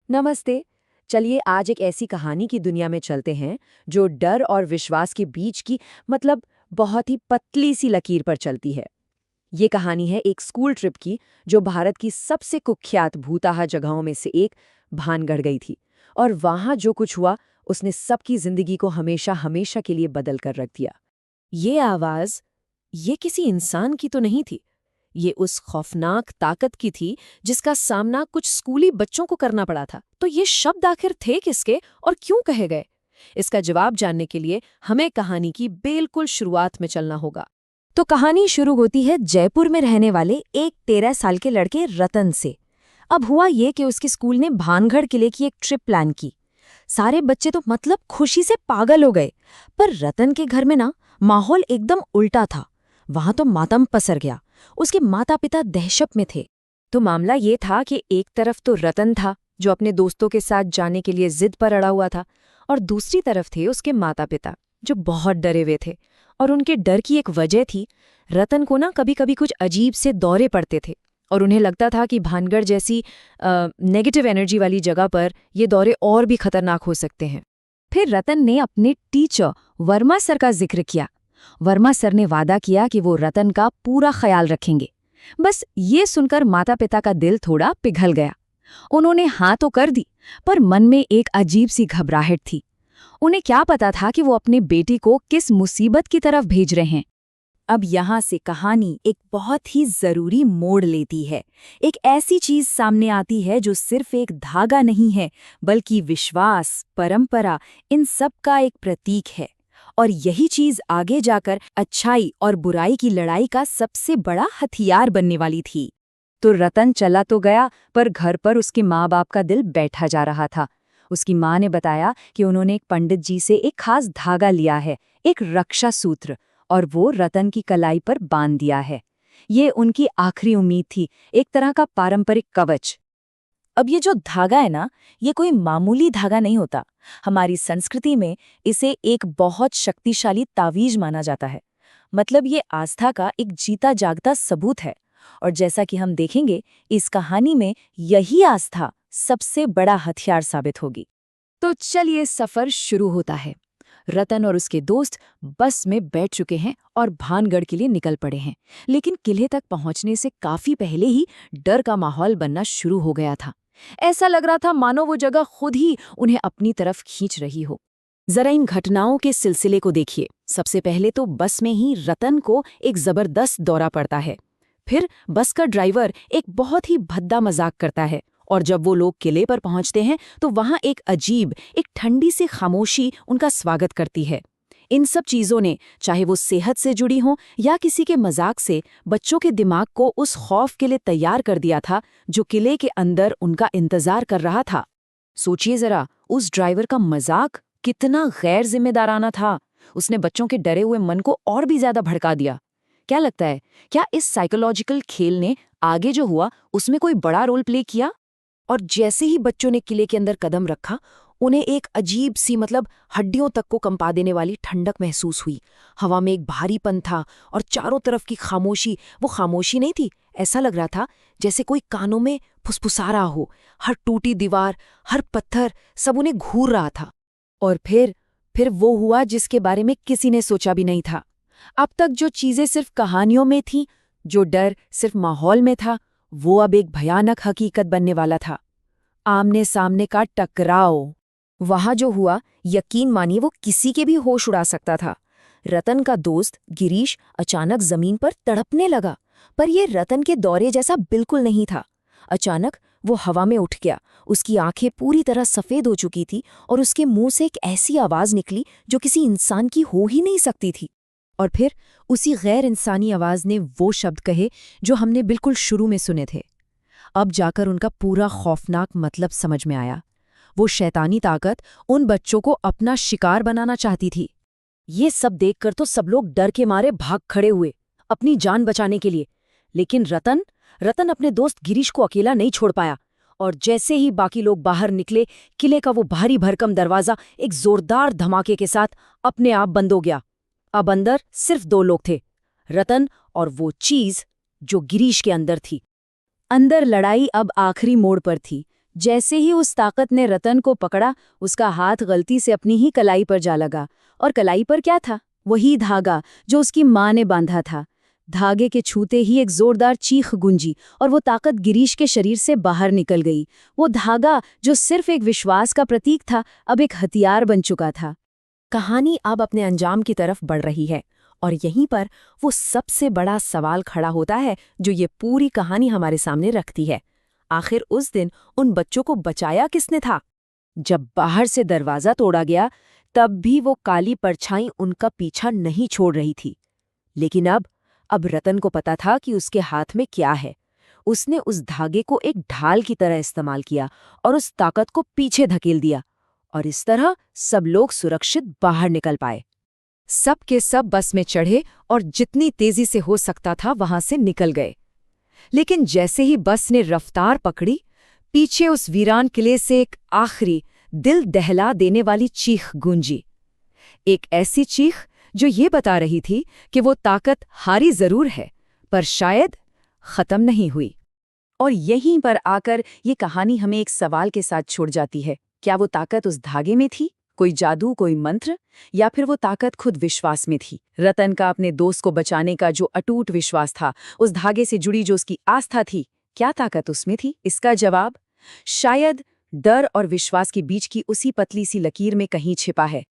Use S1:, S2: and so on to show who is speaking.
S1: नमस्ते। चलिए आज एक ऐसी कहानी की दुनिया में चलते हैं जो डर और विश्वास के बीच की मतलब बहुत ही पतली सी लकीर पर चलती है। ये कहानी है एक स्कूल ट्रिप की जो भारत की सबसे कुख्यात भूताहा जगहों में से एक भानगढ़ गई थी। और वहाँ जो कुछ हुआ उसने सबकी जिंदगी को हमेशा हमेशा के लिए बदल कर रख दिया। ये आवाज ये किसी इंसान की तो नहीं थी। ये उस खौफनाक ताकत की थी जिसका सामना कुछ स्कूली बच्चों को करना पड़ा था। तो ये शब्द आखिर थे किसके और क्यों कहे गए? इसका जवाब जानने के लिए हमें कहानी की बिल्कुल शुरुआत में चलना होगा। तो कहानी शुरू होती है जयपुर में रहने वाले एक 13 साल के लड़के रतन से। अब हुआ ये कि उसके स्कूल ने भानगढ़ किले की एक ट्रिप प्लान की। सारे बच्चे तो मतलब खुशी से पागल हो गए। पर रतन के घर में ना माहौल एकदम उल्टा था। वहां तो मातम पसर गया। उसके माता पिता दहशत में थे। तो मामला ये था कि एक तरफ तो रतन था जो अपने दोस्तों के साथ जाने के लिए जिद पर अड़ा हुआ था, और दूसरी तरफ थे उसके माता पिता जो बहुत डरे हुए थे। और उनके डर की एक वजह थी, रतन को ना कभी कभी कुछ अजीब से दौरे पड़ते थे और उन्हें लगता था कि भानगढ़ जैसी नेगेटिव एनर्जी वाली जगह पर ये दौरे और भी खतरनाक हो सकते हैं। फिर रतन ने अपने टीचर वर्मा सर का जिक्र किया। वर्मा सर ने वादा किया कि वो रतन का पूरा ख्याल रखेंगे। बस ये सुनकर माता पिता का दिल थोड़ा पिघल गया। उन्होंने हाँ तो कर दी, पर मन में एक अजीब सी घबराहट थी। उन्हें क्या पता था कि वो अपने बेटी को किस मुसीबत की तरफ भेज रहे हैं। अब यहाँ से कहानी एक बहुत ही जरूरी मोड़ लेती है। एक ऐसी चीज सामने आती है जो सिर्फ एक धागा नहीं है, बल्कि विश्वास, परंपरा, इन सब का एक प्रतीक है। और यही चीज आगे जाकर अच्छाई और बुराई की लड़ाई का सबसे बड़ा हथियार बनने वाली थी। तो रतन चला तो गया, पर घर पर उसके माँ बाप का दिल बैठा जा रहा था। उसकी माँ ने बताया कि उन्होंने एक पंडित जी से एक खास धागा लिया है, एक रक्षा सूत्र, और वो रतन की कलाई पर बांध दिया है। ये उनकी आखिरी उम्मीद थी, एक तरह का पारंपरिक कवच। अब ये जो धागा है ना, ये कोई मामूली धागा नहीं होता। हमारी संस्कृति में इसे एक बहुत शक्तिशाली तावीज माना जाता है। मतलब ये आस्था का एक जीता जागता सबूत है। और जैसा कि हम देखेंगे, इस कहानी में यही आस्था सबसे बड़ा हथियार साबित होगी। तो चलिए सफर शुरू होता है। रतन और उसके दोस्त बस में बैठ चुके हैं और भानगढ़ के लिए निकल पड़े हैं। लेकिन किले तक पहुंचने से काफी पहले ही डर का माहौल बनना शुरू हो गया था। ऐसा लग रहा था मानो वो जगह खुद ही उन्हें अपनी तरफ खींच रही हो। जरा इन घटनाओं के सिलसिले को देखिए। सबसे पहले तो बस में ही रतन को एक जबरदस्त दौरा पड़ता है। फिर बस का ड्राइवर एक बहुत ही भद्दा मजाक करता है, और जब वो लोग किले पर पहुंचते हैं तो वहां एक अजीब, एक ठंडी सी खामोशी उनका स्वागत करती है। इन सब चीजों ने, चाहे वो सेहत से जुड़ी हों या किसी के मजाक से, बच्चों के दिमाग को उस खौफ के लिए तैयार कर दिया था जो किले के अंदर उनका इंतजार कर रहा था। सोचिए जरा, उस ड्राइवर का मजाक कितना गैर जिम्मेदाराना था। उसने बच्चों के डरे हुए मन को और भी ज्यादा भड़का दिया। क्या लगता है, क्या इस साइकोलॉजिकल खेल ने आगे जो हुआ उसमें कोई बड़ा रोल प्ले किया? और जैसे ही बच्चों ने किले के अंदर कदम रखा, उन्हें एक अजीब सी, मतलब हड्डियों तक को कंपा देने वाली ठंडक महसूस हुई। हवा में एक भारीपन था और चारों तरफ की खामोशी, वो खामोशी नहीं थी। ऐसा लग रहा था जैसे कोई कानों में फुसफुसा रहा हो। हर टूटी दीवार, हर पत्थर, सब उन्हें घूर रहा था। और फिर वो हुआ जिसके बारे में किसी ने सोचा भी नहीं था। अब तक जो चीजें सिर्फ कहानियों में थीं, जो डर सिर्फ माहौल में था, वो अब एक भयानक हकीकत बनने वाला था। आमने सामने का टकराव। वहां जो हुआ, यकीन मानिए वो किसी के भी होश उड़ा सकता था। रतन का दोस्त गिरीश अचानक जमीन पर तड़पने लगा, पर यह रतन के दौरे जैसा बिल्कुल नहीं था। अचानक वो हवा में उठ गया। उसकी आंखें पूरी तरह सफेद हो चुकी थी और उसके मुंह से एक ऐसी आवाज निकली जो किसी इंसान की हो ही नहीं सकती थी। और फिर उसी गैर इंसानी आवाज ने वो शब्द कहे जो हमने बिल्कुल शुरू में सुने थे। अब जाकर उनका पूरा खौफनाक मतलब समझ में आया। वो शैतानी ताकत उन बच्चों को अपना शिकार बनाना चाहती थी। ये सब देखकर तो सब लोग डर के मारे भाग खड़े हुए, अपनी जान बचाने के लिए। लेकिन रतन अपने दोस्त गिरीश को अकेला नहीं छोड़ पाया। और जैसे ही बाकी लोग बाहर निकले, किले का वो भारी भरकम दरवाजा एक जोरदार धमाके के साथ अपने आप बंद हो गया। अब अंदर सिर्फ 2 लोग थे, रतन और वो चीज जो गिरीश के अंदर थी। अंदर लड़ाई अब आखिरी मोड़ पर थी।
S2: जैसे ही उस ताकत ने रतन को पकड़ा, उसका हाथ गलती से अपनी ही कलाई पर जा लगा। और कलाई पर क्या था? वही धागा जो उसकी माँ ने बांधा था। धागे के छूते ही एक जोरदार चीख गूंजी और वो ताकत गिरीश के शरीर से बाहर निकल गई। वो धागा जो सिर्फ एक विश्वास का प्रतीक था, अब एक हथियार बन चुका था।
S1: कहानी अब अपने अंजाम की तरफ बढ़ रही है और यहीं पर वो सबसे बड़ा सवाल खड़ा होता है जो ये पूरी कहानी हमारे सामने रखती है। आखिर उस दिन उन बच्चों को बचाया किसने था? जब बाहर से दरवाजा तोड़ा गया तब भी वो काली परछाई उनका पीछा नहीं छोड़ रही थी। लेकिन अब रतन को पता था कि उसके हाथ में क्या है। उसने उस धागे को एक ढाल की तरह इस्तेमाल किया और उस ताकत को पीछे धकेल दिया और इस तरह सब लोग सुरक्षित बाहर निकल पाए। सब के सब बस में चढ़े और जितनी तेजी से हो सकता था वहां से निकल गए। लेकिन जैसे ही बस ने रफ्तार पकड़ी, पीछे उस वीरान किले से एक आखिरी दिल दहला देने वाली चीख गूंजी। एक ऐसी चीख जो ये बता रही थी कि वो ताकत हारी जरूर है, पर शायद खत्म नहीं हुई। और यहीं पर आकर ये कहानी हमें एक सवाल के साथ छोड़ जाती है। क्या वो ताकत उस धागे में थी? कोई जादू, कोई मंत्र, या फिर वो ताकत खुद विश्वास में थी? रतन का अपने दोस्त को बचाने का जो अटूट विश्वास था, उस धागे से जुड़ी जो उसकी आस्था थी, क्या ताकत उसमें थी? इसका जवाब शायद डर और विश्वास के बीच की उसी पतली सी लकीर में कहीं छिपा है।